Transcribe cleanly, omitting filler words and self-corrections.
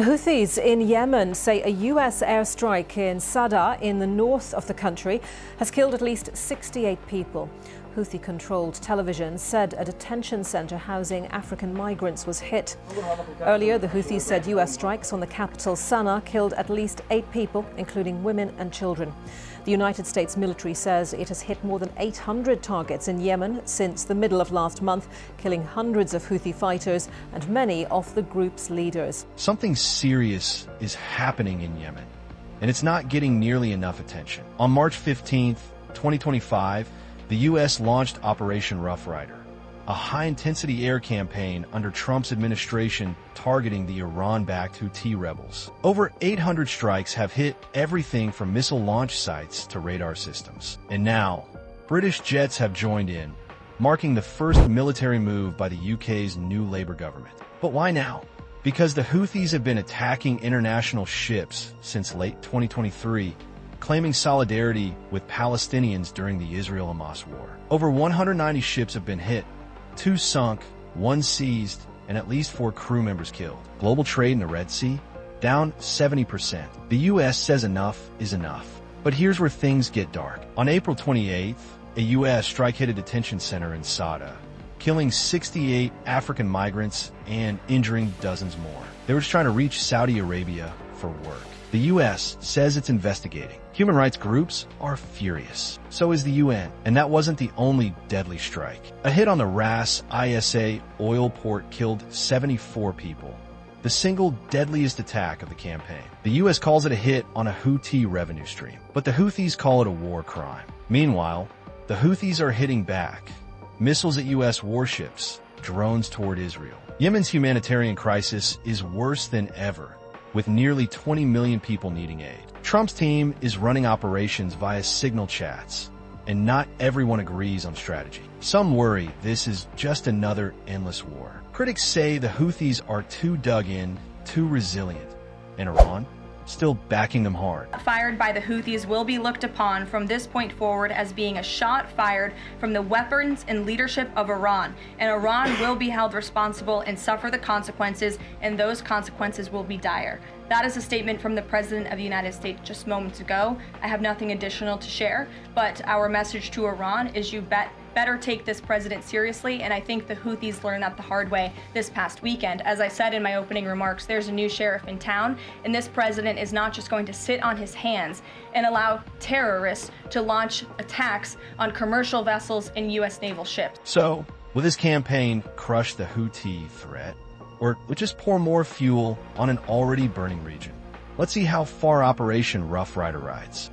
The Houthis in Yemen say a U.S. airstrike in Sada in the north of the country has killed at least 68 people. Houthi-controlled television said a detention center housing African migrants was hit. Earlier, the Houthis said U.S. strikes on the capital Sana'a killed at least 8 people, including women and children. The United States military says it has hit more than 800 targets in Yemen since the middle of last month, killing hundreds of Houthi fighters and many of the group's leaders. Something serious is happening in Yemen, and it's not getting nearly enough attention. On March 15th, 2025, the U.S. launched Operation Rough Rider, a high-intensity air campaign under Trump's administration targeting the Iran-backed Houthi rebels. Over 800 strikes have hit everything from missile launch sites to radar systems. And now, British jets have joined in, marking the first military move by the UK's new Labour government. But why now? Because the Houthis have been attacking international ships since late 2023, claiming solidarity with Palestinians during the Israel-Hamas war. Over 190 ships have been hit, 2 sunk, 1 seized, and at least 4 crew members killed. Global trade in the Red Sea, down 70%. The U.S. says enough is enough. But here's where things get dark. On April 28th, a U.S. strike hit a detention center in Sada, killing 68 African migrants and injuring dozens more. They were just trying to reach Saudi Arabia for work. The U.S. says it's investigating. Human rights groups are furious. So is the UN. And that wasn't the only deadly strike. A hit on the Ras Isa Oil port killed 74 people, the single deadliest attack of the campaign. The U.S. calls it a hit on a Houthi revenue stream, but the Houthis call it a war crime. Meanwhile, the Houthis are hitting back. Missiles at U.S. warships, drones toward Israel. Yemen's humanitarian crisis is worse than ever, with nearly 20 million people needing aid. Trump's team is running operations via signal chats, and not everyone agrees on strategy. Some worry this is just another endless war. Critics say the Houthis are too dug in, too resilient, and Iran still backing them hard. Fired by the Houthis will be looked upon from this point forward as being a shot fired from the weapons and leadership of Iran, and Iran will be held responsible and suffer the consequences, and those consequences will be dire. That is a statement from the President of the United States just moments ago. I have nothing additional to share, but our message to Iran is you better take this president seriously, and I think the Houthis learned that the hard way this past weekend. As I said in my opening remarks, there's a new sheriff in town, and this president is not just going to sit on his hands and allow terrorists to launch attacks on commercial vessels and U.S. naval ships. So, will this campaign crush the Houthi threat, or just pour more fuel on an already burning region? Let's see how far Operation Rough Rider rides.